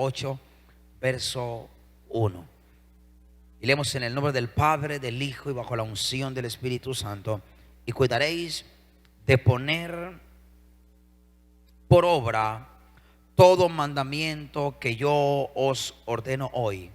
8, verso 1. Y leemos: en el nombre del Padre, del Hijo y bajo la unción del Espíritu Santo. Y cuidaréis de poner por obra todo mandamiento que yo os ordeno hoy,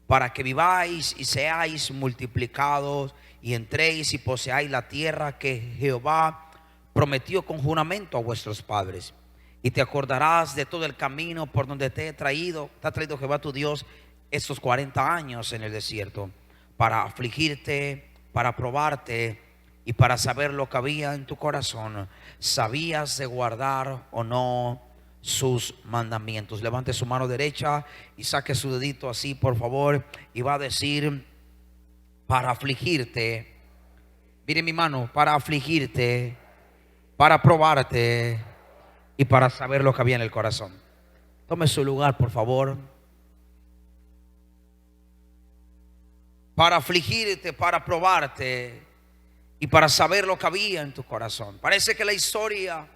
para que viváis y seáis multiplicados y entréis y poseáis la tierra que Jehová prometió con juramento a vuestros padres. Y te acordarás de todo el camino por donde te ha traído Jehová tu Dios estos 40 años en el desierto, para afligirte, para probarte y para saber lo que había en tu corazón, sabías de guardar o no sus mandamientos. Levante su mano derecha y saque su dedito así, por favor, y va a decir: para afligirte. Mire mi mano: para afligirte, para probarte y para saber lo que había en el corazón. Tome su lugar, por favor. Para afligirte, para probarte y para saber lo que había en tu corazón. Parece que la historia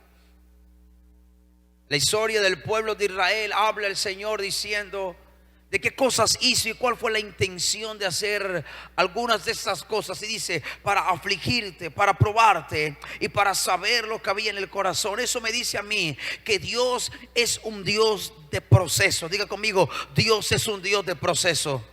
del pueblo de Israel habla el Señor diciendo de qué cosas hizo y cuál fue la intención de hacer algunas de esas cosas. Y dice: para afligirte, para probarte y para saber lo que había en el corazón. Eso me dice a mí que Dios es un Dios de proceso. Diga conmigo: Dios es un Dios de proceso.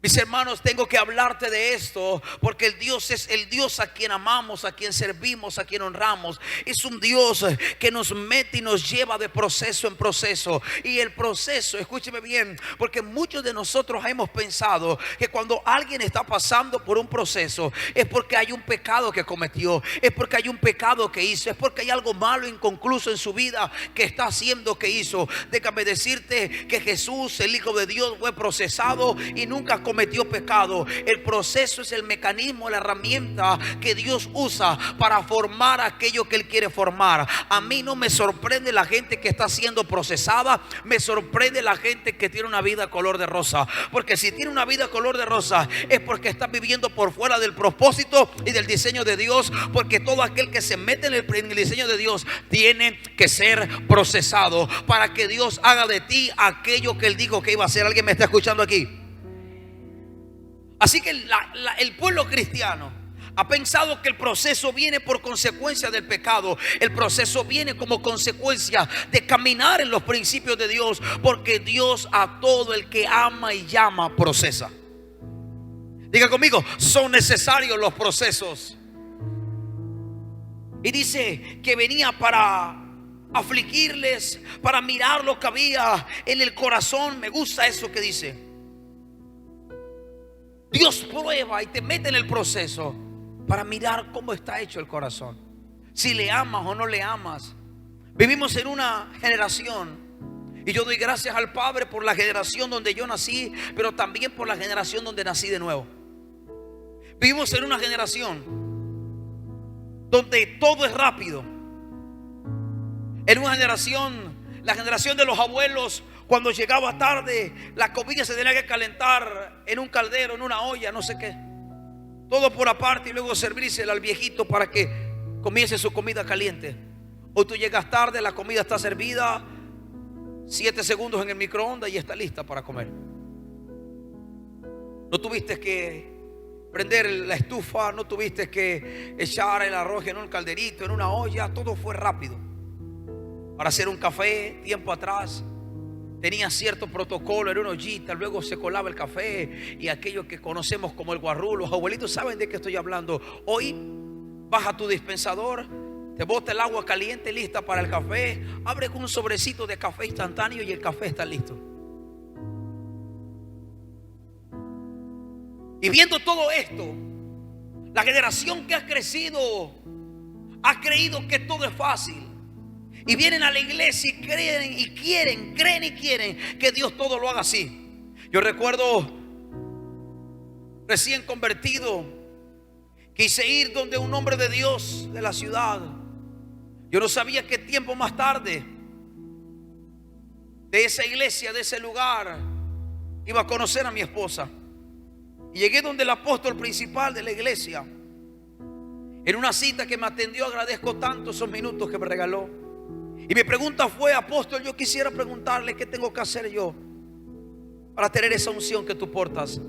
Mis hermanos, tengo que hablarte de esto porque el Dios es el Dios a quien amamos, a quien servimos, a quien honramos. Es un Dios que nos mete y nos lleva de proceso en proceso. Y el proceso, escúcheme bien, porque muchos de nosotros hemos pensado que cuando alguien está pasando por un proceso es porque hay un pecado que cometió, es porque hay un pecado que hizo, es porque hay algo malo, inconcluso en su vida que está haciendo, que hizo. Déjame decirte que Jesús, el Hijo de Dios, fue procesado y nunca cometió pecado. El proceso es el mecanismo, la herramienta que Dios usa para formar aquello que Él quiere formar. A mí no me sorprende la gente que está siendo procesada, me sorprende la gente que tiene una vida color de rosa. Porque si tiene una vida color de rosa es porque está viviendo por fuera del propósito y del diseño de Dios. Porque todo aquel que se mete en el diseño de Dios tiene que ser procesado para que Dios haga de ti aquello que Él dijo que iba a hacer. ¿Alguien me está escuchando aquí? Así que el pueblo cristiano ha pensado que el proceso viene por consecuencia del pecado. El proceso viene como consecuencia de caminar en los principios de Dios, porque Dios a todo el que ama y llama procesa. Diga conmigo: son necesarios los procesos. Y dice que venía para afligirles, para mirar lo que había en el corazón. Me gusta eso que dice. Dios prueba y te mete en el proceso para mirar cómo está hecho el corazón, si le amas o no le amas. Vivimos en una generación, y yo doy gracias al Padre por la generación donde yo nací, pero también por la generación donde nací de nuevo. Vivimos en una generación donde todo es rápido. En una generación, la generación de los abuelos, cuando llegaba tarde, la comida se tenía que calentar en un caldero, en una olla, no sé qué. Todo por aparte y luego servírsela al viejito para que comience su comida caliente. Hoy tú llegas tarde, la comida está servida, 7 segundos en el microondas y está lista para comer. No tuviste que prender la estufa, no tuviste que echar el arroz en un calderito, en una olla. Todo fue rápido. Para hacer un café, tiempo atrás tenía cierto protocolo, era una ollita, luego se colaba el café y aquello que conocemos como el guarrú. Los abuelitos saben de qué estoy hablando. Hoy baja tu dispensador, te bota el agua caliente lista para el café, abre con un sobrecito de café instantáneo y el café está listo. Y viendo todo esto, la generación que ha crecido ha creído que todo es fácil. Y vienen a la iglesia y creen y quieren que Dios todo lo haga así. Yo recuerdo, recién convertido, quise ir donde un hombre de Dios de la ciudad. Yo no sabía qué tiempo más tarde de esa iglesia, de ese lugar, iba a conocer a mi esposa. Y llegué donde el apóstol principal de la iglesia, en una cita que me atendió. Agradezco tanto esos minutos que me regaló. Y mi pregunta fue: apóstol, yo quisiera preguntarle qué tengo que hacer yo para tener esa unción que tú portas.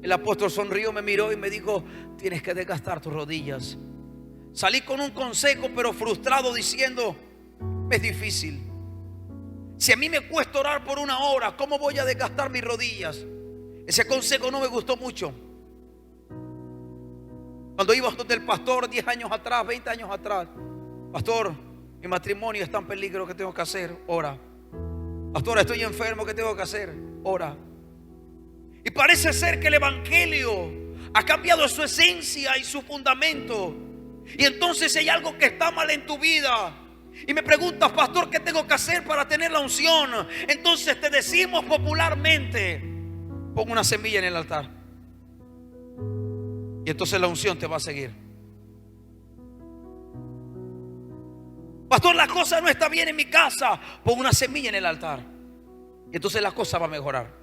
El apóstol sonrió, me miró y me dijo: tienes que desgastar tus rodillas. Salí con un consejo, pero frustrado, diciendo: es difícil. Si a mí me cuesta orar por una hora, ¿cómo voy a desgastar mis rodillas? Ese consejo no me gustó mucho. Cuando iba donde el pastor 10 años atrás, 20 años atrás: pastor, mi matrimonio está en peligro, ¿qué tengo que hacer? Ora. Pastor, estoy enfermo, ¿qué tengo que hacer? Ora. Y parece ser que el evangelio ha cambiado su esencia y su fundamento. Y entonces, si hay algo que está mal en tu vida y me preguntas: pastor, ¿qué tengo que hacer para tener la unción? Entonces te decimos popularmente: pon una semilla en el altar, y entonces la unción te va a seguir. Pastor, la cosa no está bien en mi casa. Pon una semilla en el altar, y entonces la cosa va a mejorar.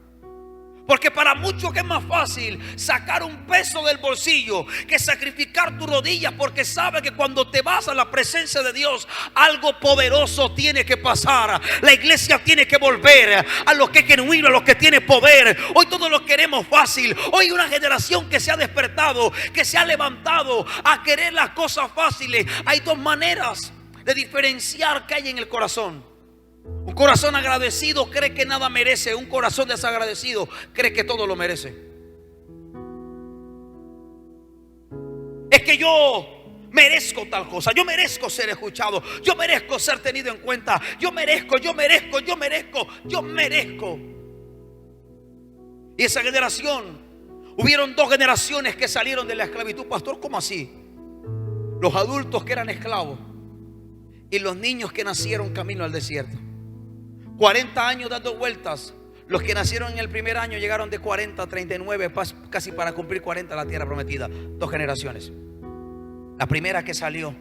Porque para muchos que es más fácil sacar un peso del bolsillo que sacrificar tus rodillas, porque sabe que cuando te vas a la presencia de Dios, algo poderoso tiene que pasar. La iglesia tiene que volver a lo que es genuino, a lo que tiene poder. Hoy todos lo queremos fácil. Hoy una generación que se ha despertado, que se ha levantado a querer las cosas fáciles. Hay dos maneras de diferenciar que hay en el corazón. Un corazón agradecido cree que nada merece. Un corazón desagradecido cree que todo lo merece. Es que yo merezco tal cosa. Yo merezco ser escuchado. Yo merezco ser tenido en cuenta. Yo merezco. Y esa generación, hubieron dos generaciones que salieron de la esclavitud. Pastor, ¿cómo así? Los adultos que eran esclavos y los niños que nacieron camino al desierto. 40 años dando vueltas. Los que nacieron en el primer año llegaron de 40 a 39, casi para cumplir 40 a la tierra prometida. Dos generaciones. La primera que salió,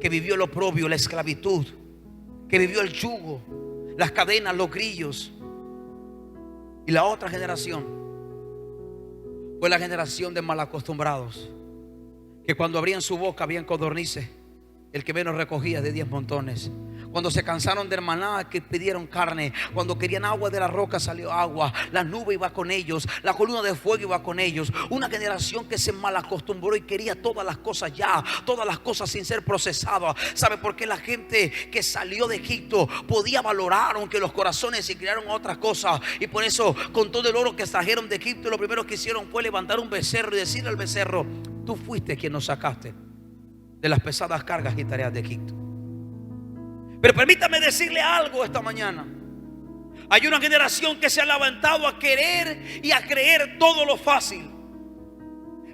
que vivió el oprobio, la esclavitud, que vivió el yugo, las cadenas, los grillos. Y la otra generación fue la generación de malacostumbrados, que cuando abrían su boca habían codornices. El que menos recogía de 10 montones. Cuando se cansaron del maná, que pidieron carne. Cuando querían agua de la roca, salió agua. La nube iba con ellos, la columna de fuego iba con ellos. Una generación que se malacostumbró y quería todas las cosas ya, todas las cosas sin ser procesadas. ¿Sabe por qué la gente que salió de Egipto podía valorar, aunque los corazones se inclinaron a otras cosas? Y por eso, con todo el oro que trajeron de Egipto, lo primero que hicieron fue levantar un becerro y decirle al becerro: tú fuiste quien nos sacaste de las pesadas cargas y tareas de Egipto. Pero permítame decirle algo esta mañana. Hay una generación que se ha levantado a querer y a creer todo lo fácil.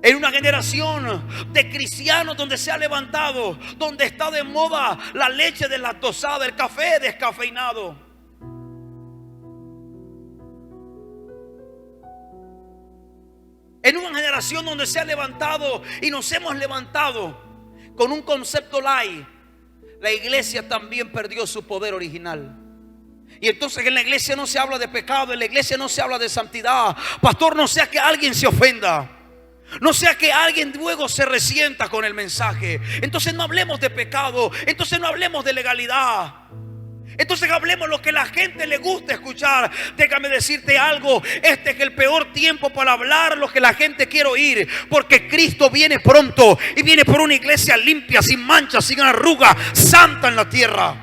En una generación de cristianos donde se ha levantado, donde está de moda la leche deslactosada, el café descafeinado. En una generación donde se ha levantado y nos hemos levantado con un concepto light. La iglesia también perdió su poder original. Y entonces en la iglesia no se habla de pecado, en la iglesia no se habla de santidad. Pastor, no sea que alguien se ofenda, no sea que alguien luego se resienta con el mensaje. Entonces no hablemos de pecado, entonces no hablemos de legalidad. Entonces hablemos lo que a la gente le gusta escuchar. Déjame decirte algo: este es el peor tiempo para hablar lo que la gente quiere oír, porque Cristo viene pronto y viene por una iglesia limpia, sin mancha, sin arruga, santa en la tierra.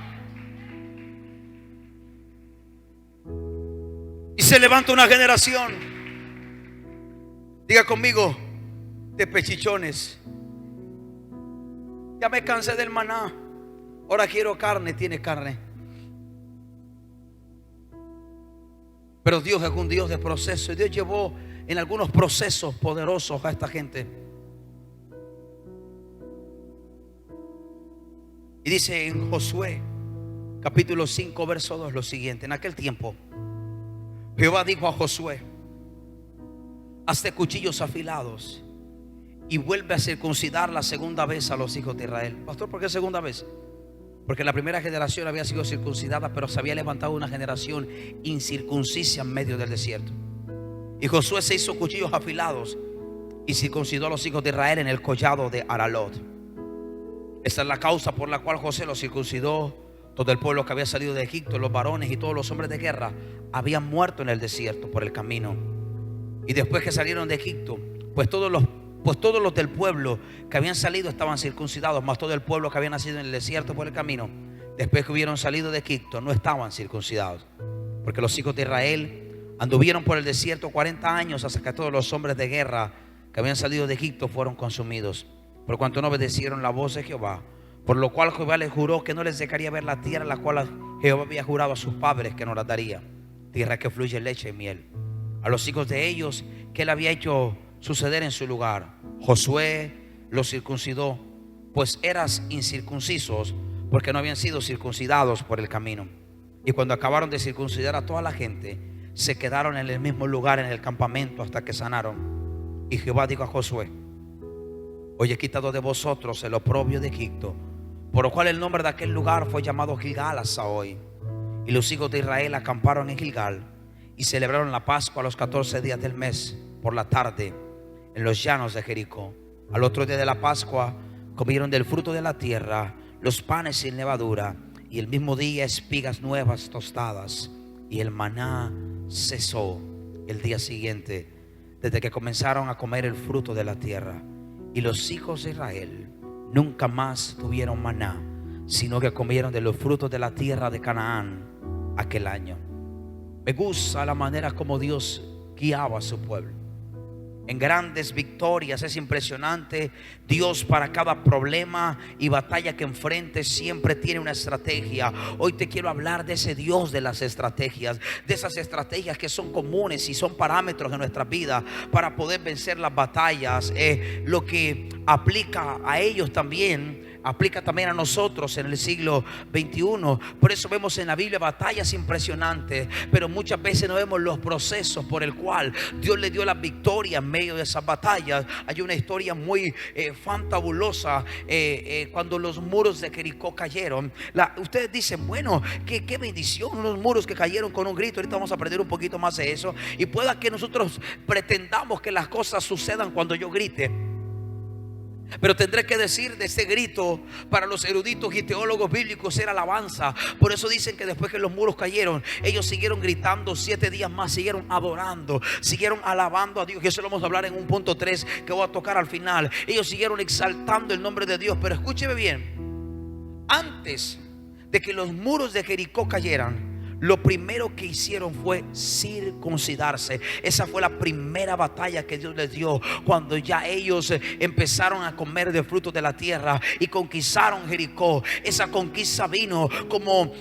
Y se levanta una generación, diga conmigo, de pechichones. Ya me cansé del maná, ahora quiero carne. Tiene carne. Pero Dios es un Dios de proceso, y Dios llevó en algunos procesos poderosos a esta gente. Y dice en Josué capítulo 5 verso 2 lo siguiente: en aquel tiempo Jehová dijo a Josué: hazte cuchillos afilados y vuelve a circuncidar la segunda vez a los hijos de Israel. Pastor, ¿por qué segunda vez? Porque la primera generación había sido circuncidada, pero se había levantado una generación incircuncisa en medio del desierto. Y Josué se hizo cuchillos afilados y circuncidó a los hijos de Israel en el collado de Aralot. Esta es la causa por la cual José los circuncidó, Todo el pueblo que había salido de Egipto, los varones y todos los hombres de guerra, habían muerto en el desierto por el camino. Y después que salieron de Egipto, pues todos los del pueblo que habían salido estaban circuncidados, más todo el pueblo que había nacido en el desierto por el camino, después que hubieron salido de Egipto, no estaban circuncidados. Porque los hijos de Israel anduvieron por el desierto 40 años hasta que todos los hombres de guerra que habían salido de Egipto fueron consumidos, por cuanto no obedecieron la voz de Jehová. Por lo cual Jehová les juró que no les dejaría ver la tierra la cual Jehová había jurado a sus padres que no la daría, tierra que fluye leche y miel. A los hijos de ellos que él había hecho suceder en su lugar, Josué los circuncidó, pues eran incircuncisos, porque no habían sido circuncidados por el camino. Y cuando acabaron de circuncidar a toda la gente, se quedaron en el mismo lugar en el campamento hasta que sanaron. Y Jehová dijo a Josué: hoy he quitado de vosotros el oprobio de Egipto, por lo cual el nombre de aquel lugar fue llamado Gilgal hasta hoy. Y los hijos de Israel acamparon en Gilgal y celebraron la Pascua a los 14 días del mes por la tarde en los llanos de Jericó. Al otro día de la Pascua comieron del fruto de la tierra, los panes sin levadura, y el mismo día espigas nuevas tostadas. Y el maná cesó el día siguiente, desde que comenzaron a comer el fruto de la tierra. Y los hijos de Israel nunca más tuvieron maná, sino que comieron de los frutos de la tierra de Canaán aquel año. Me gusta la manera como Dios guiaba a su pueblo en grandes victorias. Es impresionante. Dios, para cada problema y batalla que enfrente, siempre tiene una estrategia. Hoy te quiero hablar de ese Dios de las estrategias, de esas estrategias que son comunes y son parámetros de nuestra vida para poder vencer las batallas. Lo que aplica a ellos también aplica también a nosotros en el siglo XXI. Por eso vemos en la Biblia batallas impresionantes, pero muchas veces no vemos los procesos por el cual Dios le dio la victoria en medio de esas batallas. Hay una historia muy fantabulosa cuando los muros de Jericó cayeron. Ustedes dicen, bueno, qué bendición, unos muros que cayeron con un grito. Ahorita vamos a aprender un poquito más de eso, y pueda que nosotros pretendamos que las cosas sucedan cuando yo grite, pero tendré que decir de ese grito, para los eruditos y teólogos bíblicos, era alabanza. Por eso dicen que después que los muros cayeron, ellos siguieron gritando 7 días más, siguieron adorando, siguieron alabando a Dios. Y eso lo vamos a hablar en un punto 3 que voy a tocar al final. Ellos siguieron exaltando el nombre de Dios. Pero escúcheme bien, antes de que los muros de Jericó cayeran, lo primero que hicieron fue circuncidarse. Esa fue la primera batalla que Dios les dio, cuando ya ellos empezaron a comer de frutos de la tierra y conquistaron Jericó. Esa conquista vino como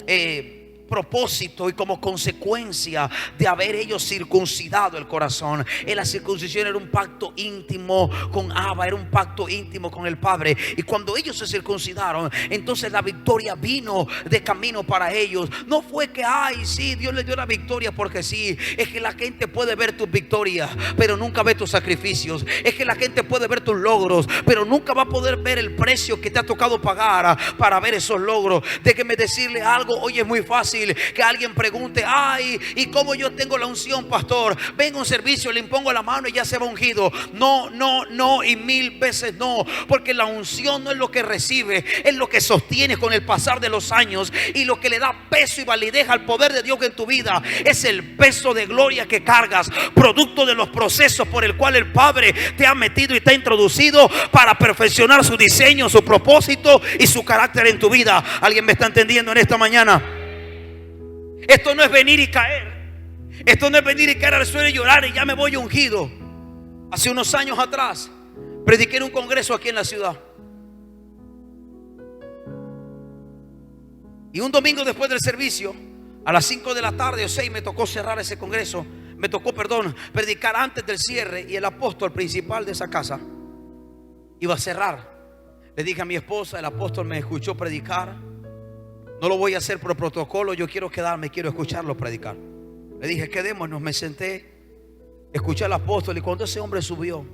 propósito y como consecuencia de haber ellos circuncidado el corazón. La circuncisión era un pacto íntimo con Abba, era un pacto íntimo con el Padre. Y cuando ellos se circuncidaron, entonces la victoria vino de camino para ellos. No fue que, ay, sí, Dios les dio la victoria porque sí. Es que la gente puede ver tus victorias, pero nunca ve tus sacrificios. Es que la gente puede ver tus logros, pero nunca va a poder ver el precio que te ha tocado pagar para ver esos logros. Déjeme decirle algo, hoy es muy fácil que alguien pregunte, ay, ¿y cómo yo tengo la unción, pastor? Vengo a un servicio, le impongo la mano y ya se va ungido. No, no, no, y 1000 veces no. Porque la unción no es lo que recibe, es lo que sostiene con el pasar de los años. Y lo que le da peso y validez al poder de Dios en tu vida es el peso de gloria que cargas, producto de los procesos por el cual el Padre te ha metido y te ha introducido para perfeccionar su diseño, su propósito y su carácter en tu vida. ¿Alguien me está entendiendo en esta mañana? Esto no es venir y caer. Esto no es venir y caer al suelo y llorar y ya me voy ungido. Hace unos años atrás prediqué en un congreso aquí en la ciudad. Y un domingo después del servicio, a las 5 de la tarde o 6, me tocó cerrar ese congreso. Me tocó, predicar antes del cierre. Y el apóstol principal de esa casa iba a cerrar. Le dije a mi esposa, el apóstol me escuchó predicar. No lo voy a hacer por protocolo, yo quiero quedarme, quiero escucharlo predicar. Le dije, quedémonos. Me senté, escuché al apóstol. Y cuando ese hombre subió,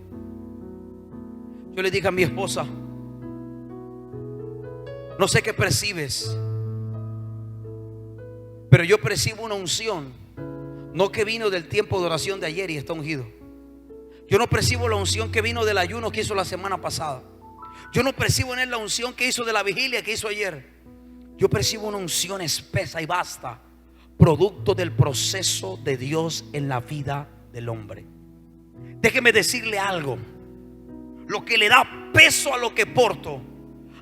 yo le dije a mi esposa, no sé qué percibes, pero yo percibo una unción, no que vino del tiempo de oración de ayer y está ungido. Yo no percibo la unción que vino del ayuno que hizo la semana pasada. Yo no percibo en él la unción que hizo de la vigilia que hizo ayer. Yo percibo una unción espesa y vasta, producto del proceso de Dios en la vida del hombre. Déjeme decirle algo. Lo que le da peso a lo que porto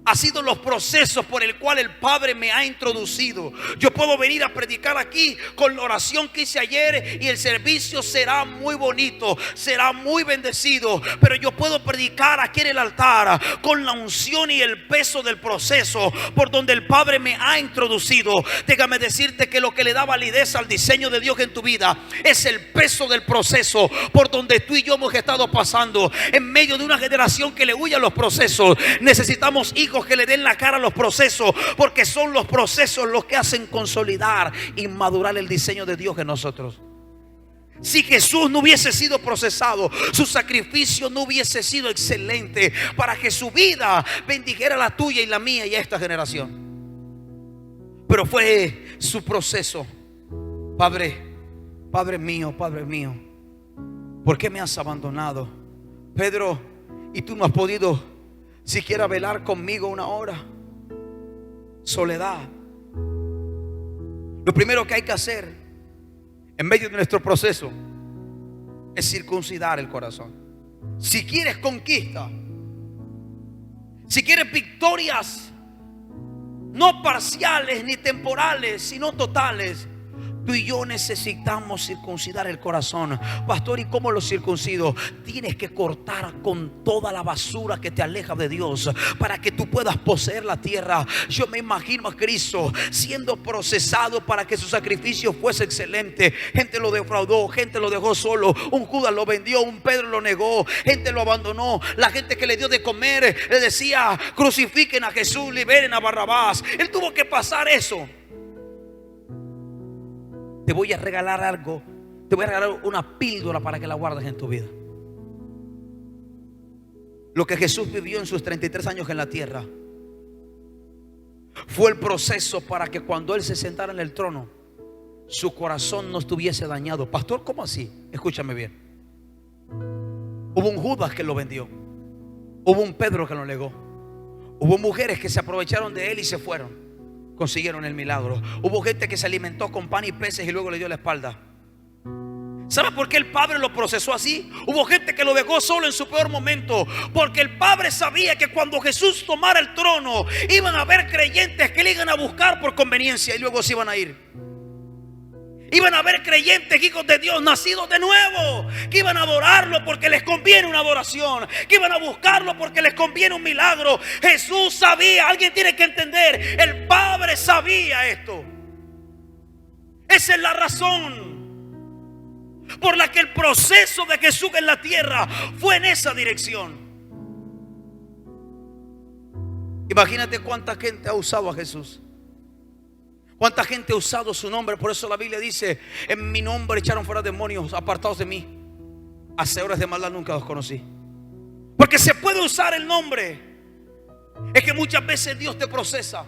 ha sido los procesos por el cual el Padre me ha introducido. Yo puedo venir a predicar aquí con la oración que hice ayer y el servicio será muy bonito, será muy bendecido. Pero yo puedo predicar aquí en el altar con la unción y el peso del proceso por donde el Padre me ha introducido. Déjame decirte que lo que le da validez al diseño de Dios en tu vida es el peso del proceso por donde tú y yo hemos estado pasando. En medio de una generación que le huye a los procesos, necesitamos hijos que le den la cara a los procesos, porque son los procesos los que hacen consolidar y madurar el diseño de Dios en nosotros. Si Jesús no hubiese sido procesado, su sacrificio no hubiese sido excelente para que su vida bendijera la tuya y la mía y a esta generación. Pero fue su proceso. Padre mío, ¿por qué me has abandonado? Pedro, y tú no has podido siquiera velar conmigo una hora. Soledad. Lo primero que hay que hacer en medio de nuestro proceso es circuncidar el corazón. Si quieres conquista, si quieres victorias, no parciales ni temporales, sino totales, tú y yo necesitamos circuncidar el corazón. Pastor, ¿y cómo lo circuncido? Tienes que cortar con toda la basura que te aleja de Dios para que tú puedas poseer la tierra. Yo me imagino a Cristo siendo procesado para que su sacrificio fuese excelente. Gente lo defraudó, gente lo dejó solo, un Judas lo vendió, un Pedro lo negó, gente lo abandonó. La gente que le dio de comer le decía: crucifiquen a Jesús, liberen a Barrabás. Él tuvo que pasar eso. Te voy a regalar algo. Te voy a regalar una píldora para que la guardes en tu vida. Lo que Jesús vivió en sus 33 años en la tierra fue el proceso para que cuando Él se sentara en el trono, su corazón no estuviese dañado. Pastor, ¿cómo así? Escúchame bien. Hubo un Judas que lo vendió. Hubo un Pedro que lo negó. Hubo mujeres que se aprovecharon de Él y se fueron. Consiguieron el milagro. Hubo gente que se alimentó con pan y peces y luego le dio la espalda. ¿Sabe por qué el Padre lo procesó así? Hubo gente que lo dejó solo en su peor momento, porque el Padre sabía que cuando Jesús tomara el trono iban a haber creyentes que le iban a buscar por conveniencia y luego se iban a ir. Iban a haber creyentes, hijos de Dios, nacidos de nuevo, que iban a adorarlo porque les conviene una adoración, que iban a buscarlo porque les conviene un milagro. Jesús sabía, alguien tiene que entender, el Padre sabía esto. Esa es la razón por la que el proceso de Jesús en la tierra fue en esa dirección. Imagínate cuánta gente ha usado a Jesús. Cuánta gente ha usado su nombre. Por eso la Biblia dice: en mi nombre echaron fuera demonios, apartados de mí, hacedores de maldad nunca los conocí. Porque se puede usar el nombre. Es que muchas veces Dios te procesa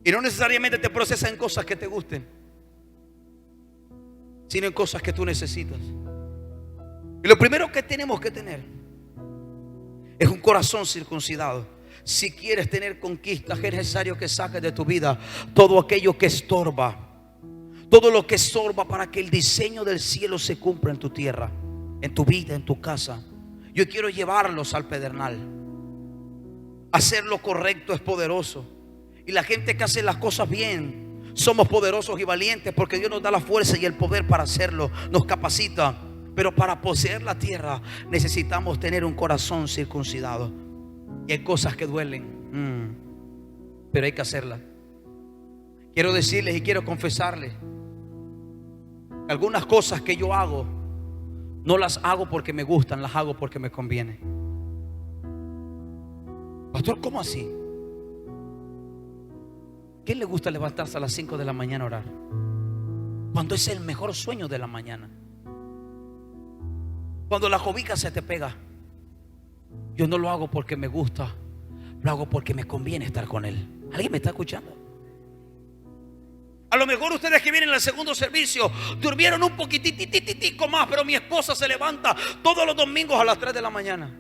y no necesariamente te procesa en cosas que te gusten, sino en cosas que tú necesitas. Y lo primero que tenemos que tener es un corazón circuncidado. Si quieres tener conquistas, es necesario que saques de tu vida todo aquello que estorba, todo lo que estorba para que el diseño del cielo se cumpla en tu tierra, en tu vida, en tu casa. Yo quiero llevarlos al pedernal. Hacer lo correcto es poderoso. Y la gente que hace las cosas bien, somos poderosos y valientes porque Dios nos da la fuerza y el poder para hacerlo, nos capacita. Pero para poseer la tierra necesitamos tener un corazón circuncidado. Y hay cosas que duelen, pero hay que hacerlas. Quiero decirles y quiero confesarles: algunas cosas que yo hago no las hago porque me gustan, las hago porque me conviene. Pastor, ¿cómo así? ¿Quién le gusta levantarse a las 5 de la mañana a orar? Cuando es el mejor sueño de la mañana, cuando la cobija se te pega. Yo no lo hago porque me gusta, lo hago porque me conviene estar con Él. ¿Alguien me está escuchando? A lo mejor ustedes que vienen al segundo servicio durmieron un poquititico más, pero mi esposa se levanta todos los domingos a las 3 de la mañana.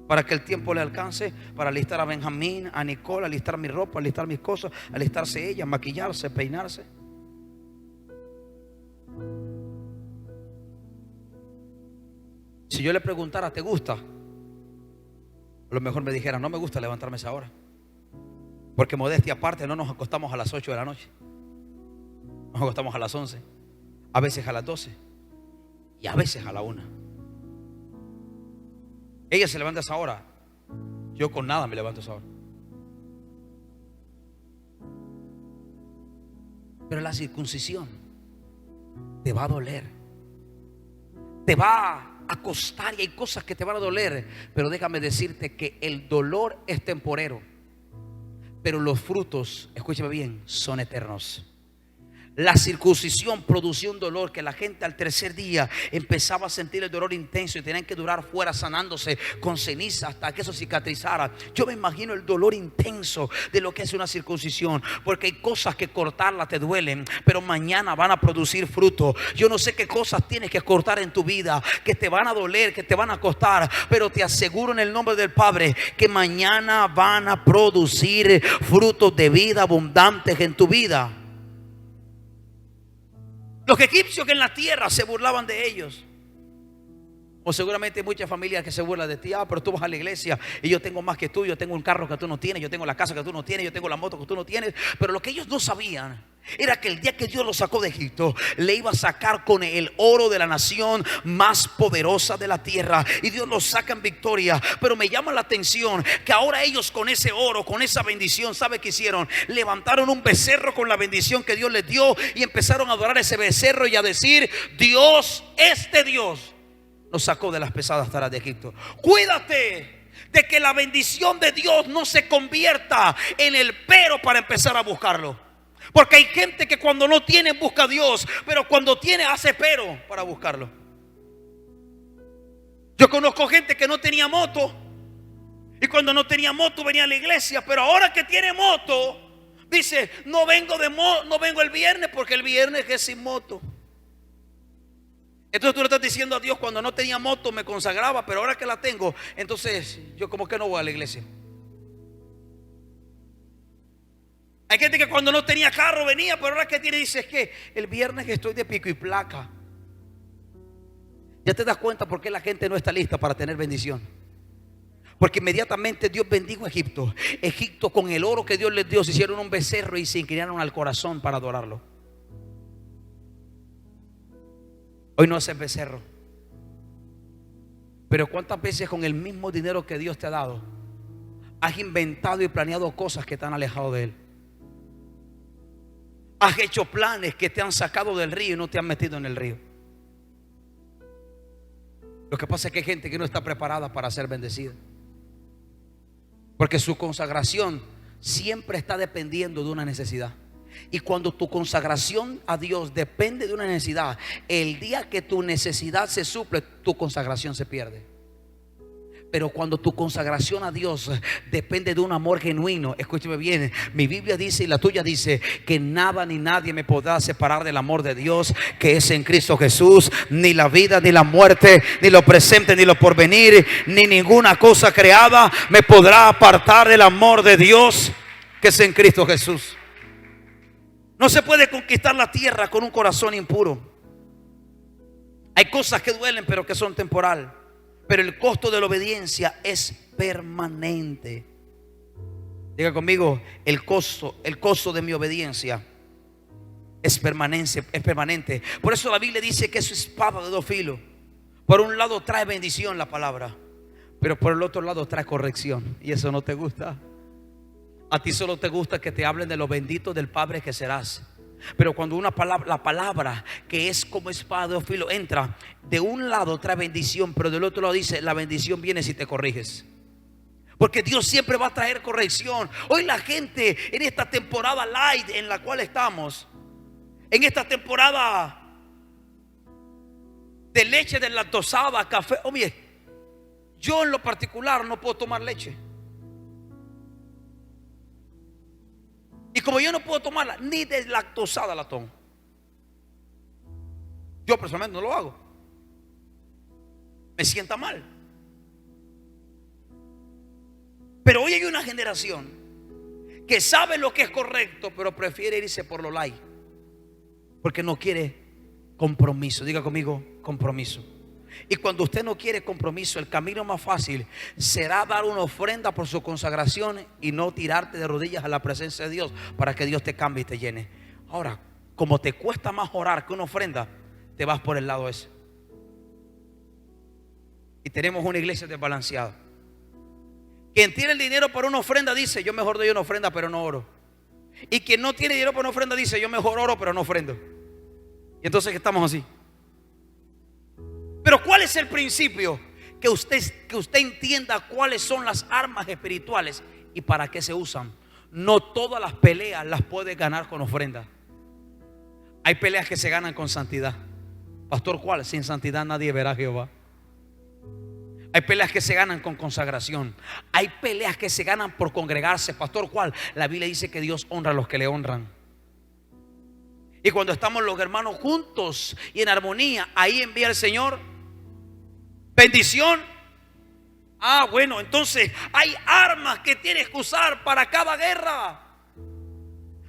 para que el tiempo le alcance para alistar a Benjamín, a Nicole, alistar mi ropa, alistar mis cosas, alistarse ella, maquillarse, peinarse. Si yo le preguntara, ¿te gusta? A lo mejor me dijera, no me gusta levantarme a esa hora. Porque modestia aparte, no nos acostamos a las 8 de la noche. Nos acostamos a las 11, a veces a las 12 y a veces a la 1. Ella se levanta a esa hora, yo con nada me levanto a esa hora. Pero la circuncisión te va a doler, te va a costar, y hay cosas que te van a doler. Pero déjame decirte que el dolor es temporero, pero los frutos, escúchame bien, son eternos. La circuncisión producía un dolor que la gente al tercer día empezaba a sentir el dolor intenso y tenían que durar fuera sanándose con ceniza hasta que eso cicatrizara. Yo me imagino el dolor intenso de lo que es una circuncisión, porque hay cosas que cortarlas te duelen, pero mañana van a producir fruto. Yo no sé qué cosas tienes que cortar en tu vida que te van a doler, que te van a costar, pero te aseguro en el nombre del Padre que mañana van a producir frutos de vida abundantes en tu vida. Los egipcios que en la tierra se burlaban de ellos. O seguramente hay muchas familias que se burlan de ti. Pero tú vas a la iglesia y yo tengo más que tú. Yo tengo un carro que tú no tienes. Yo tengo la casa que tú no tienes. Yo tengo la moto que tú no tienes. Pero lo que ellos no sabían era que el día que Dios los sacó de Egipto, le iba a sacar con el oro de la nación más poderosa de la tierra. Y Dios los saca en victoria. Pero me llama la atención que ahora ellos con ese oro, con esa bendición, ¿sabe qué hicieron? Levantaron un becerro con la bendición que Dios les dio y empezaron a adorar ese becerro y a decir: Dios, este Dios nos sacó de las pesadas taras de Egipto. Cuídate de que la bendición de Dios no se convierta en el pero para empezar a buscarlo. Porque hay gente que cuando no tiene busca a Dios, pero cuando tiene hace pero para buscarlo. Yo conozco gente que no tenía moto, y cuando no tenía moto venía a la iglesia, pero ahora que tiene moto dice: no vengo el viernes porque el viernes es sin moto. Entonces tú le estás diciendo a Dios: cuando no tenía moto me consagraba, pero ahora que la tengo, entonces yo como que no voy a la iglesia. Hay gente que cuando no tenía carro venía, pero ahora que tiene dice: es que el viernes que estoy de pico y placa. Ya te das cuenta por qué la gente no está lista para tener bendición. Porque inmediatamente Dios bendijo a Egipto. Egipto, con el oro que Dios les dio, se hicieron un becerro y se inclinaron al corazón para adorarlo. Hoy no es el becerro, pero ¿cuántas veces con el mismo dinero que Dios te ha dado has inventado y planeado cosas que te han alejado de Él? Has hecho planes que te han sacado del río y no te han metido en el río. Lo que pasa es que hay gente que no está preparada para ser bendecida, porque su consagración siempre está dependiendo de una necesidad. Y cuando tu consagración a Dios depende de una necesidad, el día que tu necesidad se suple, tu consagración se pierde. Pero cuando tu consagración a Dios depende de un amor genuino, escúcheme bien, mi Biblia dice y la tuya dice que nada ni nadie me podrá separar del amor de Dios que es en Cristo Jesús. Ni la vida, ni la muerte, ni lo presente, ni lo porvenir, ni ninguna cosa creada me podrá apartar del amor de Dios que es en Cristo Jesús. No se puede conquistar la tierra con un corazón impuro. Hay cosas que duelen pero que son temporal. Pero el costo de la obediencia es permanente. Diga conmigo: el costo de mi obediencia es permanente. Por eso la Biblia dice que es espada de dos filos. Por un lado trae bendición la palabra, pero por el otro lado trae corrección. Y eso no te gusta. A ti solo te gusta que te hablen de lo bendito del Padre que serás. Pero cuando la palabra que es como espada de dos filos entra, de un lado trae bendición, pero del otro lado dice: la bendición viene si te corriges. Porque Dios siempre va a traer corrección. Hoy la gente en esta temporada light en la cual estamos, en esta temporada de leche deslactosada, café. Oye, yo en lo particular no puedo tomar leche. Y como yo no puedo tomarla, ni deslactosada la tomo. Yo personalmente no lo hago. Me sienta mal. Pero hoy hay una generación que sabe lo que es correcto, pero prefiere irse por lo light, porque no quiere compromiso. Diga conmigo, compromiso. Y cuando usted no quiere compromiso, el camino más fácil será dar una ofrenda por su consagración y no tirarte de rodillas a la presencia de Dios para que Dios te cambie y te llene. Ahora, como te cuesta más orar que una ofrenda, te vas por el lado ese. Y tenemos una iglesia desbalanceada. Quien tiene el dinero para una ofrenda dice: yo mejor doy una ofrenda pero no oro. Y quien no tiene dinero para una ofrenda dice: yo mejor oro pero no ofrendo. Y entonces estamos así. Pero ¿cuál es el principio? Que usted entienda cuáles son las armas espirituales y para qué se usan. No todas las peleas las puede ganar con ofrenda. Hay peleas que se ganan con santidad. Pastor, ¿cuál? Sin santidad nadie verá a Jehová. Hay peleas que se ganan con consagración. Hay peleas que se ganan por congregarse. Pastor, ¿cuál? La Biblia dice que Dios honra a los que le honran. Y cuando estamos los hermanos juntos y en armonía, ahí envía el Señor bendición. Bueno, entonces hay armas que tienes que usar para cada guerra.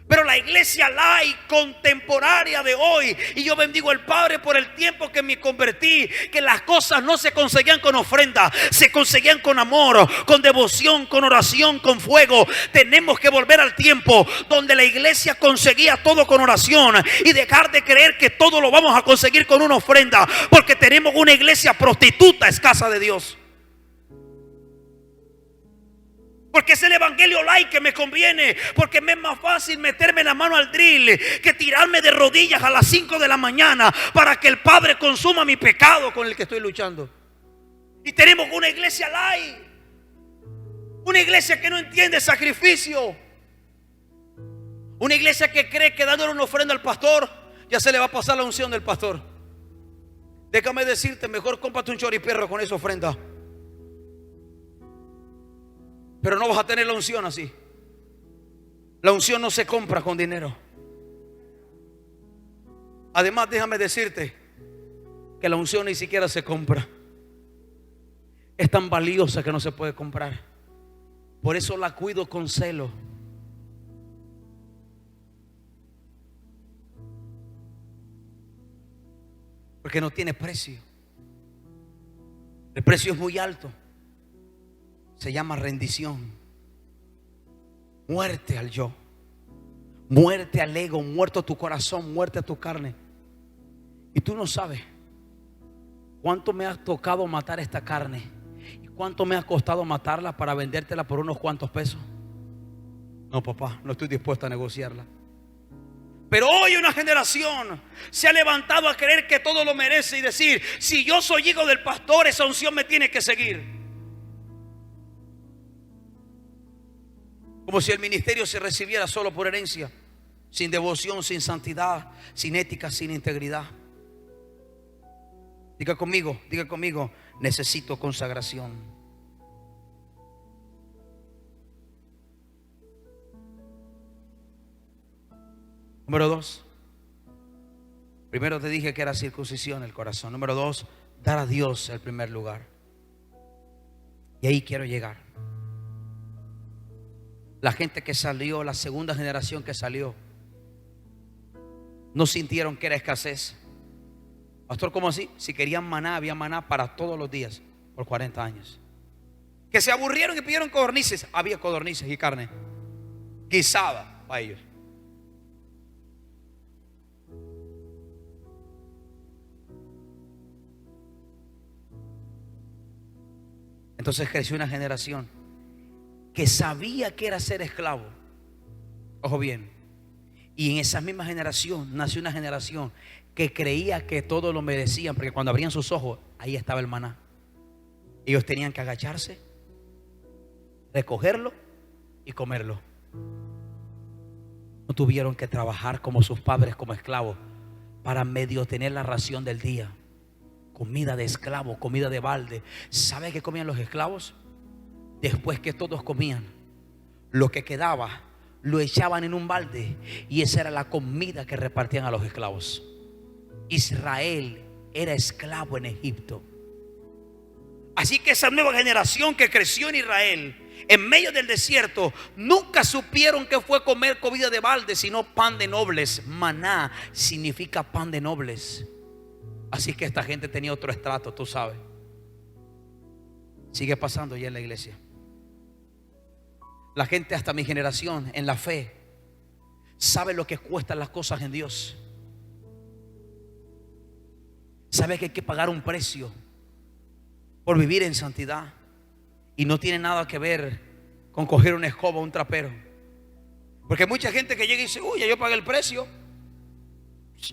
Pero la iglesia laica contemporánea de hoy, y yo bendigo al Padre por el tiempo que me convertí, que las cosas no se conseguían con ofrenda, se conseguían con amor, con devoción, con oración, con fuego. Tenemos que volver al tiempo donde la iglesia conseguía todo con oración y dejar de creer que todo lo vamos a conseguir con una ofrenda, porque tenemos una iglesia prostituta, escasa de Dios. Porque es el evangelio light que me conviene. Porque me es más fácil meterme la mano al drill que tirarme de rodillas a las 5 de la mañana para que el Padre consuma mi pecado con el que estoy luchando. Y tenemos una iglesia light, una iglesia que no entiende sacrificio, una iglesia que cree que dándole una ofrenda al pastor ya se le va a pasar la unción del pastor. Déjame decirte, mejor cómprate un choriperro con esa ofrenda. Pero no vas a tener la unción así. La unción no se compra con dinero. Además, déjame decirte que la unción ni siquiera se compra. Es tan valiosa que no se puede comprar. Por eso la cuido con celo. Porque no tiene precio. El precio es muy alto. Se llama rendición. Muerte al yo, muerte al ego, muerto a tu corazón, muerte a tu carne. Y tú no sabes cuánto me ha tocado matar esta carne y cuánto me ha costado matarla para vendértela por unos cuantos pesos. No, papá, no estoy dispuesto a negociarla. Pero hoy una generación se ha levantado a creer que todo lo merece y decir: si yo soy hijo del pastor, esa unción me tiene que seguir. Como si el ministerio se recibiera solo por herencia, sin devoción, sin santidad, sin ética, sin integridad. Diga conmigo, necesito consagración. Número 2. Primero te dije que era circuncisión el corazón. Número 2, dar a Dios el primer lugar. Y ahí quiero llegar. La gente que salió, la segunda generación que salió, no sintieron que era escasez. Pastor, ¿cómo así? Si querían maná, había maná para todos los días por 40 años. Que se aburrieron y pidieron codornices, había codornices y carne guisada para ellos. Entonces creció una generación que sabía que era ser esclavo. Ojo bien. Y en esa misma generación nació una generación que creía que todo lo merecían, porque cuando abrían sus ojos, ahí estaba el maná. Ellos tenían que agacharse, recogerlo y comerlo. No tuvieron que trabajar como sus padres, como esclavos, para medio tener la ración del día. Comida de esclavo, comida de balde. ¿Sabe qué comían los esclavos? Después que todos comían, lo que quedaba lo echaban en un balde, y esa era la comida que repartían a los esclavos. Israel era esclavo en Egipto. Así que esa nueva generación que creció en Israel en medio del desierto, nunca supieron que fue comer comida de balde, sino pan de nobles. Maná significa pan de nobles. Así que esta gente tenía otro estrato, tú sabes. Sigue pasando ya en la iglesia. La gente hasta mi generación en la fe sabe lo que cuestan las cosas en Dios. Sabe que hay que pagar un precio por vivir en santidad. Y no tiene nada que ver con coger una escoba o un trapero. Porque hay mucha gente que llega y dice: uy, ya yo pagué el precio.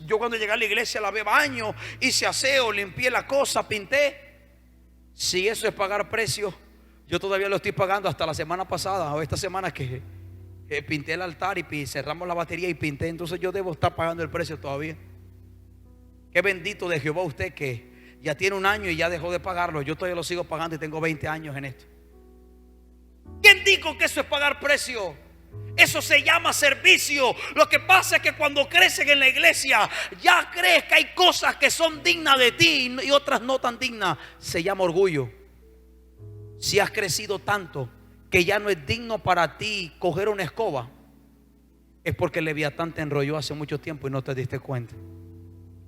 Yo cuando llegué a la iglesia lavé baño, hice aseo, limpié la cosa, pinté. Si eso es pagar precio, yo todavía lo estoy pagando hasta la semana pasada o esta semana que pinté el altar y cerramos la batería y pinté. Entonces yo debo estar pagando el precio todavía. Qué bendito de Jehová usted que ya tiene un año y ya dejó de pagarlo. Yo todavía lo sigo pagando y tengo 20 años en esto. ¿Quién dijo que eso es pagar precio? Eso se llama servicio. Lo que pasa es que cuando crecen en la iglesia ya crees que hay cosas que son dignas de ti y otras no tan dignas. Se llama orgullo. Si has crecido tanto que ya no es digno para ti coger una escoba, es porque el Leviatán te enrolló hace mucho tiempo y no te diste cuenta.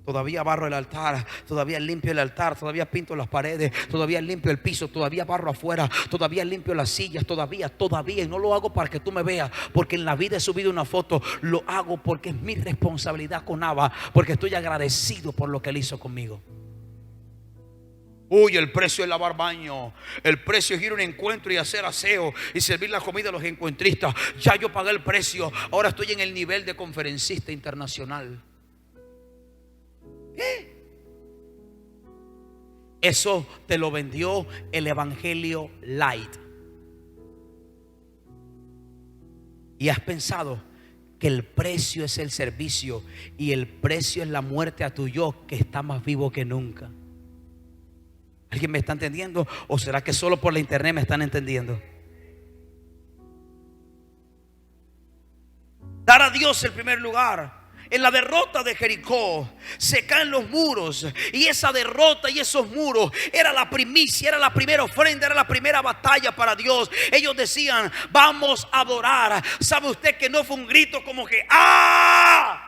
Todavía barro el altar, todavía limpio el altar, todavía pinto las paredes, todavía limpio el piso, todavía barro afuera, todavía limpio las sillas, todavía. Y no lo hago para que tú me veas, porque en la vida he subido una foto. Lo hago porque es mi responsabilidad con Abba, porque estoy agradecido por lo que Él hizo conmigo. Uy, el precio es lavar baño, el precio es ir a un encuentro y hacer aseo y servir la comida a los encuentristas. Ya yo pagué el precio, ahora estoy en el nivel de conferencista internacional. ¿Qué? Eso te lo vendió el evangelio light. Y has pensado que el precio es el servicio y el precio es la muerte a tu yo, que está más vivo que nunca. ¿Alguien me está entendiendo? ¿O será que solo por la internet me están entendiendo? Dar a Dios el primer lugar. En la derrota de Jericó se caen los muros, y esa derrota y esos muros era la primicia, era la primera ofrenda, era la primera batalla para Dios. Ellos decían: vamos a adorar. ¿Sabe usted que no fue un grito como que ¡ah!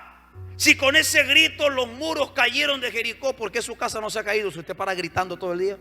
Si con ese grito los muros cayeron de Jericó, ¿por qué su casa no se ha caído si usted para gritando todo el día?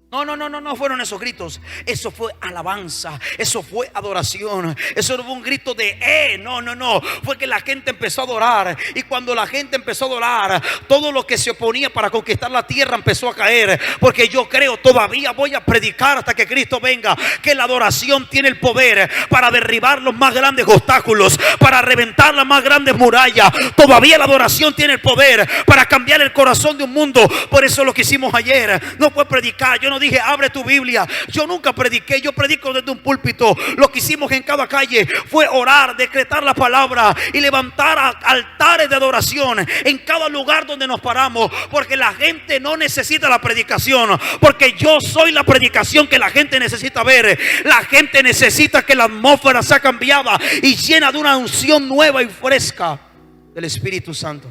No fueron esos gritos. Eso fue alabanza, eso fue adoración. Eso no fue un grito de no. Fue que la gente empezó a adorar. Y cuando la gente empezó a adorar, todo lo que se oponía para conquistar la tierra empezó a caer. Porque yo creo, todavía voy a predicar hasta que Cristo venga, que la adoración tiene el poder para derribar los más grandes obstáculos, para reventar las más grandes murallas. Todavía la adoración tiene el poder para cambiar el corazón de un mundo. Por eso lo que hicimos ayer no fue predicar. Yo no dije abre tu Biblia. Yo nunca prediqué, yo predico desde un púlpito. Lo que hicimos en cada calle fue orar, decretar la palabra y levantar altares de adoración en cada lugar donde nos paramos. Porque la gente no necesita la predicación, porque yo soy la predicación que la gente necesita ver. La gente necesita que la atmósfera sea cambiada y llena de una unción nueva y fresca del Espíritu Santo.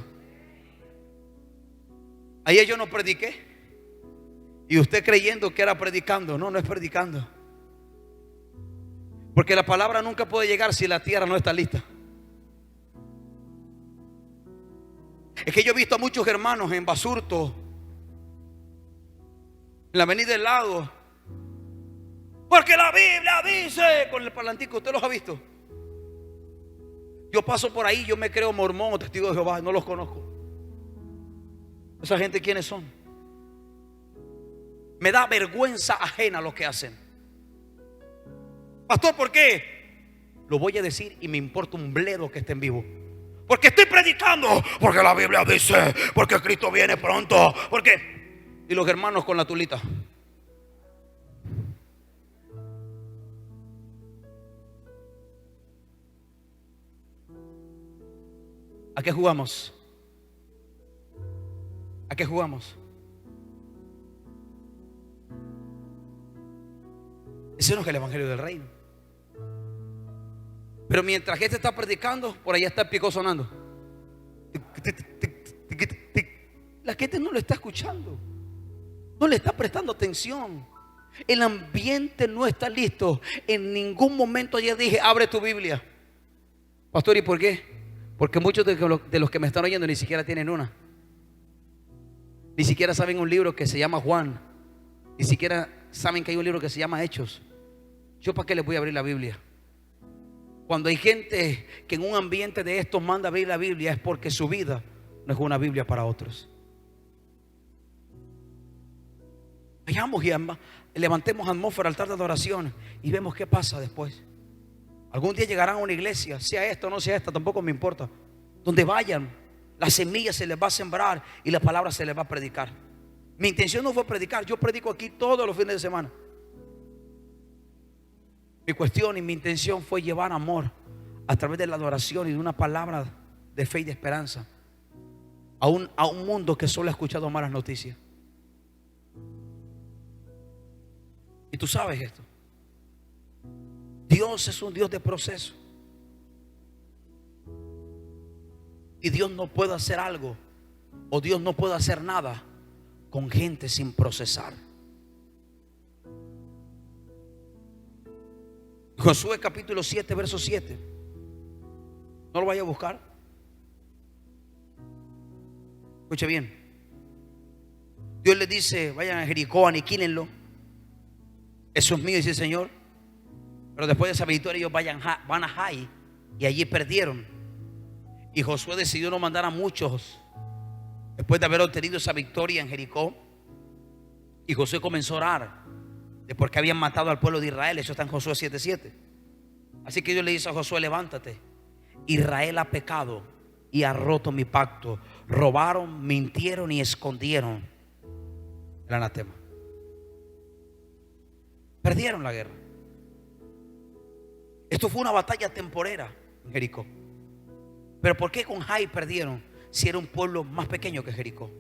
Ayer yo no prediqué. Y usted creyendo que era predicando. No es predicando. Porque la palabra nunca puede llegar si la tierra no está lista. Es que yo he visto a muchos hermanos en Basurto, en la avenida del Lago, porque la Biblia dice, con el parlantico. ¿Usted los ha visto? Yo paso por ahí, yo me creo mormón o testigo de Jehová, no los conozco. ¿Esa gente quiénes son? Me da vergüenza ajena lo que hacen. Pastor, ¿por qué? Lo voy a decir y me importa un bledo que estén vivos. Porque estoy predicando, porque la Biblia dice, porque Cristo viene pronto, porque... Y los hermanos con la tulita. ¿A qué jugamos? ¿A qué jugamos? Ese no es el evangelio del reino. Pero mientras este está predicando, por allá está el pico sonando. La gente no lo está escuchando, no le está prestando atención. El ambiente no está listo. En ningún momento ya dije, abre tu Biblia. Pastor, ¿y por qué? Porque muchos de los que me están oyendo ni siquiera tienen una. Ni siquiera saben un libro que se llama Juan. Ni siquiera saben que hay un libro que se llama Hechos. ¿Yo para qué les voy a abrir la Biblia? Cuando hay gente que en un ambiente de estos manda abrir la Biblia, es porque su vida no es una Biblia para otros. Vayamos y levantemos atmósfera, altar de adoración, y vemos qué pasa después. Algún día llegarán a una iglesia, sea esta o no sea esta, tampoco me importa. Donde vayan, la semilla se les va a sembrar y la palabra se les va a predicar. Mi intención no fue predicar, yo predico aquí todos los fines de semana. Mi cuestión y mi intención fue llevar amor a través de la adoración y de una palabra de fe y de esperanza a un mundo que solo ha escuchado malas noticias. Y tú sabes esto. Dios es un Dios de proceso. Y Dios no puede hacer algo, o Dios no puede hacer nada con gente sin procesar. Josué capítulo 7, verso 7. No lo vaya a buscar. Escuche bien. Dios les dice, vayan a Jericó, aniquílenlo. Eso es mío, dice el Señor. Pero después de esa victoria ellos van a Jai, y allí perdieron. Y Josué decidió no mandar a muchos después de haber obtenido esa victoria en Jericó. Y Josué comenzó a orar de por qué habían matado al pueblo de Israel. Eso está en Josué 7:7. Así que Dios le dice a Josué, levántate, Israel ha pecado y ha roto mi pacto. Robaron, mintieron y escondieron el anatema. Perdieron la guerra. Esto fue una batalla temporera en Jericó. Pero ¿por qué con Jai perdieron si era un pueblo más pequeño que Jericó?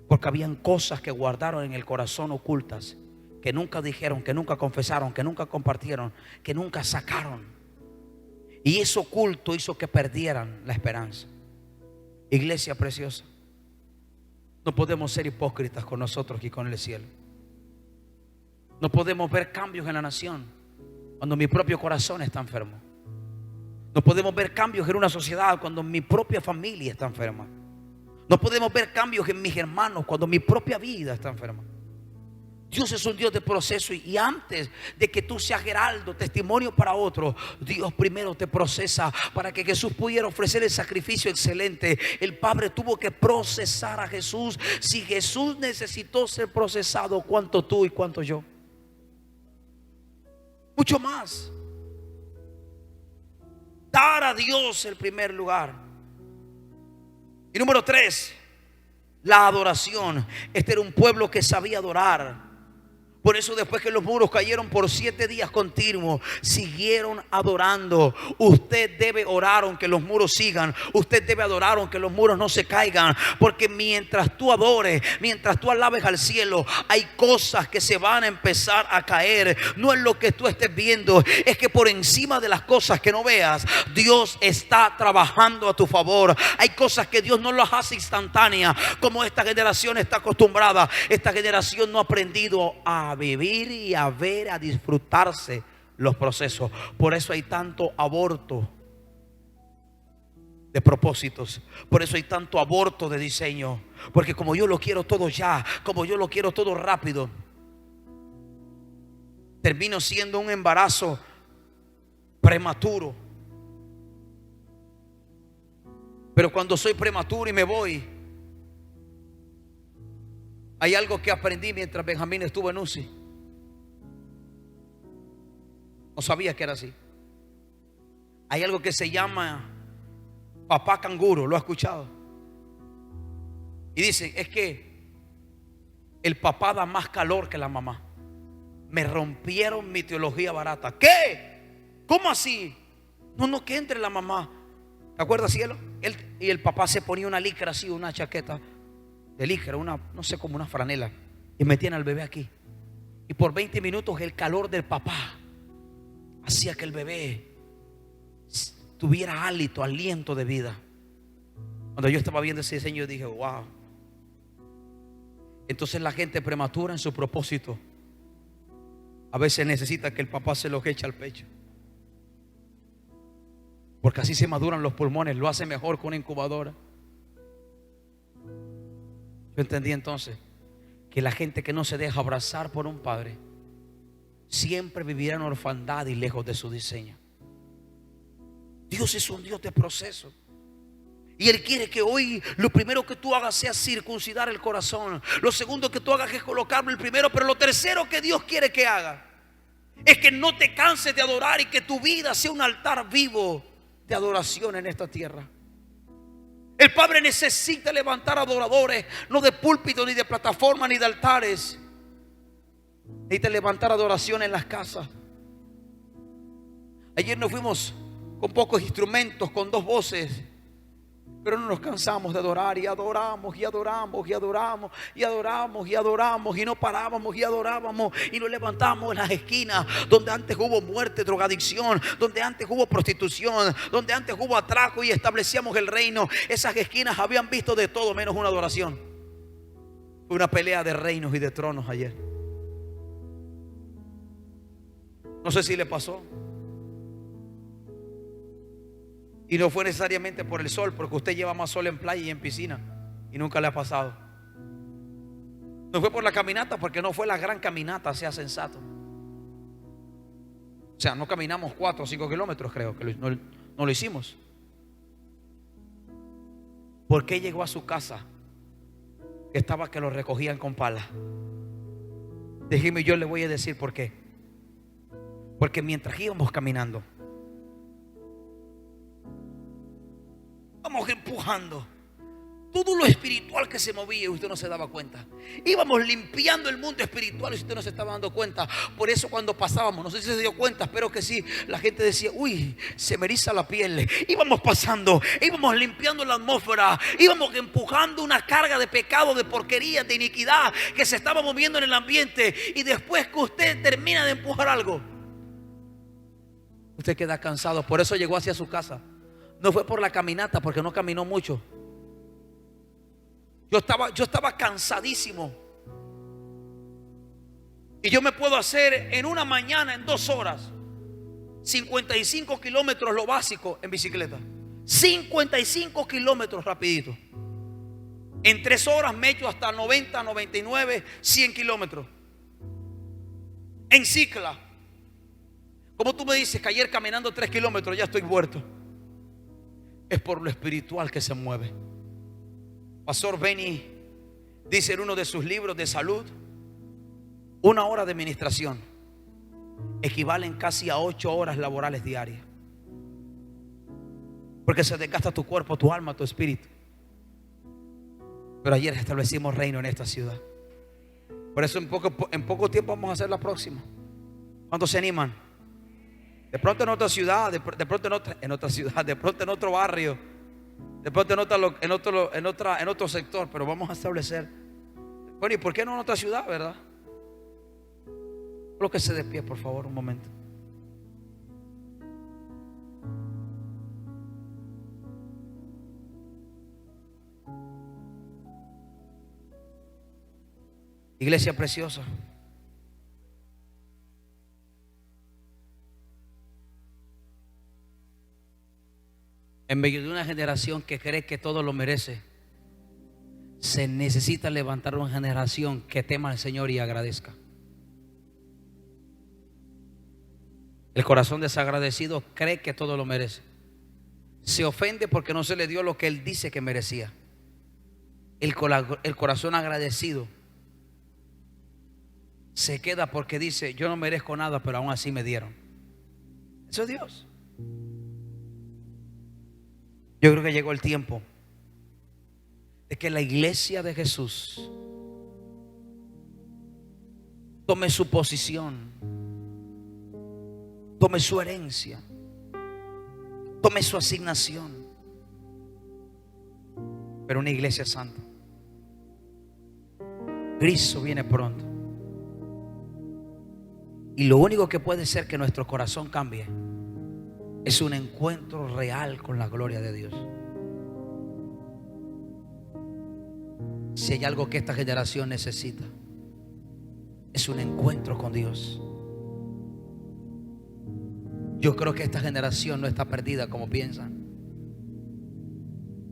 Porque habían cosas que guardaron en el corazón ocultas, que nunca dijeron, que nunca confesaron, que nunca compartieron, que nunca sacaron. Y eso oculto hizo que perdieran la esperanza. Iglesia preciosa, no podemos ser hipócritas con nosotros y con el cielo. No podemos ver cambios en la nación cuando mi propio corazón está enfermo. No podemos ver cambios en una sociedad cuando mi propia familia está enferma. No podemos ver cambios en mis hermanos cuando mi propia vida está enferma. Dios es un Dios de proceso, y antes de que tú seas heraldo, testimonio para otro, Dios primero te procesa. Para que Jesús pudiera ofrecer el sacrificio excelente, el Padre tuvo que procesar a Jesús. Si Jesús necesitó ser procesado, ¿cuánto tú y cuánto yo? Mucho más. Dar a Dios el primer lugar. Y número 3, la adoración. Este era un pueblo que sabía adorar. Por eso después que los muros cayeron por 7 días continuos, siguieron adorando. Usted debe orar aunque los muros sigan. Usted debe adorar aunque los muros no se caigan. Porque mientras tú adores, mientras tú alabes al cielo, hay cosas que se van a empezar a caer. No es lo que tú estés viendo, es que por encima de las cosas que no veas, Dios está trabajando a tu favor. Hay cosas que Dios no las hace instantáneas, como esta generación está acostumbrada. Esta generación no ha aprendido a vivir y a ver, a disfrutarse los procesos. Por eso hay tanto aborto de propósitos. Por eso hay tanto aborto de diseño. Porque como yo lo quiero todo ya, como yo lo quiero todo rápido, termino siendo un embarazo prematuro. Pero cuando soy prematuro y me voy, hay algo que aprendí mientras Benjamín estuvo en UCI. No sabía que era así. Hay algo que se llama papá canguro. ¿Lo ha escuchado? Y dicen, es que el papá da más calor que la mamá. Me rompieron mi teología barata. ¿Qué? ¿Cómo así? No, que entre la mamá. ¿Te acuerdas, cielo? Y el papá se ponía una licra así, una chaqueta de licra, no sé, como una franela, y metían al bebé aquí. Y por 20 minutos el calor del papá hacía que el bebé tuviera aliento de vida. Cuando yo estaba viendo ese diseño, yo dije, wow. Entonces la gente prematura en su propósito a veces necesita que el papá se lo eche al pecho, porque así se maduran los pulmones. Lo hace mejor con una incubadora. Yo entendí entonces que la gente que no se deja abrazar por un padre siempre vivirá en orfandad y lejos de su diseño. Dios es un Dios de proceso, y Él quiere que hoy lo primero que tú hagas sea circuncidar el corazón. Lo segundo que tú hagas es colocarlo el primero. Pero lo tercero que Dios quiere que haga es que no te canses de adorar y que tu vida sea un altar vivo de adoración en esta tierra. El Padre necesita levantar adoradores, no de púlpito, ni de plataforma, ni de altares. Necesita levantar adoración en las casas. Ayer nos fuimos con pocos instrumentos, con 2 voces, pero no nos cansamos de adorar, y adoramos, y adoramos, y adoramos, y adoramos, y adoramos, y no parábamos, y adorábamos, y nos levantamos en las esquinas donde antes hubo muerte, drogadicción, donde antes hubo prostitución, donde antes hubo atraco, y establecíamos el reino. Esas esquinas habían visto de todo menos una adoración. Fue una pelea de reinos y de tronos ayer. No sé si le pasó. Y no fue necesariamente por el sol, porque usted lleva más sol en playa y en piscina, y nunca le ha pasado. No fue por la caminata, porque no fue la gran caminata, sea sensato. O sea, no caminamos 4 o 5 kilómetros, creo que no lo hicimos. ¿Por qué llegó a su casa que estaba que lo recogían con pala? Déjeme, yo le voy a decir por qué. Porque mientras íbamos caminando, íbamos empujando todo lo espiritual que se movía, y usted no se daba cuenta. Íbamos limpiando el mundo espiritual, y usted no se estaba dando cuenta. Por eso cuando pasábamos, no sé si se dio cuenta, espero que sí, la gente decía: uy, se me eriza la piel. Íbamos pasando, íbamos limpiando la atmósfera, íbamos empujando una carga de pecado, de porquería, de iniquidad que se estaba moviendo en el ambiente. Y después que usted termina de empujar algo, usted queda cansado. Por eso llegó hacia su casa. No fue por la caminata, porque no caminó mucho. Yo estaba cansadísimo. Y yo me puedo hacer en una mañana, en 2 horas, 55 kilómetros, lo básico, en bicicleta. 55 kilómetros rapidito. En 3 horas me echo hasta 90, 99, 100 kilómetros. En cicla. Como tú me dices que ayer caminando 3 kilómetros ya estoy muerto. Es por lo espiritual que se mueve. Pastor Benny dice en uno de sus libros de salud: 1 hora de ministración equivalen casi a 8 horas laborales diarias, porque se desgasta tu cuerpo, tu alma, tu espíritu. Pero ayer establecimos reino en esta ciudad. Por eso en poco tiempo vamos a hacer la próxima. ¿Cuántos se animan? De pronto en otra ciudad, de pronto en otra ciudad, de pronto en otro barrio, de pronto en otro sector, pero vamos a establecer. Bueno, ¿y por qué no en otra ciudad, verdad? Colóquese de pie, por favor, un momento. Iglesia preciosa, en medio de una generación que cree que todo lo merece, se necesita levantar una generación que tema al Señor y agradezca. El corazón desagradecido cree que todo lo merece. Se ofende porque no se le dio lo que él dice que merecía. El corazón agradecido se queda porque dice: yo no merezco nada, pero aún así me dieron. Eso es Dios. Yo creo que llegó el tiempo de que la iglesia de Jesús tome su posición, tome su herencia, tome su asignación. Pero una iglesia santa. Cristo viene pronto. Y lo único que puede ser que nuestro corazón cambie es un encuentro real con la gloria de Dios. Si hay algo que esta generación necesita, es un encuentro con Dios. Yo creo que esta generación no está perdida como piensan.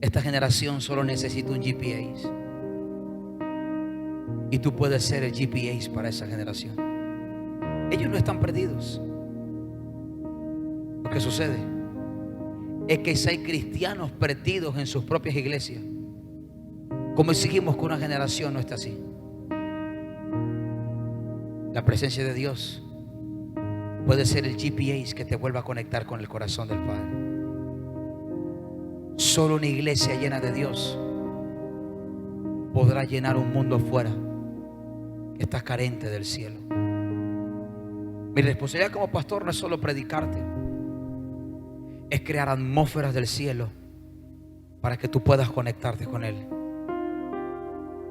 Esta generación solo necesita un GPS. Y tú puedes ser el GPS para esa generación. Ellos no están perdidos. Lo que sucede es que si hay cristianos perdidos en sus propias iglesias, ¿cómo exigimos que una generación no esté así? La presencia de Dios puede ser el GPS que te vuelva a conectar con el corazón del Padre. Solo una iglesia llena de Dios podrá llenar un mundo afuera que está carente del cielo. Mi responsabilidad como pastor no es solo predicarte, es crear atmósferas del cielo para que tú puedas conectarte con Él.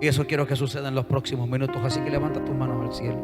Y eso quiero que suceda en los próximos minutos. Así que levanta tus manos al cielo.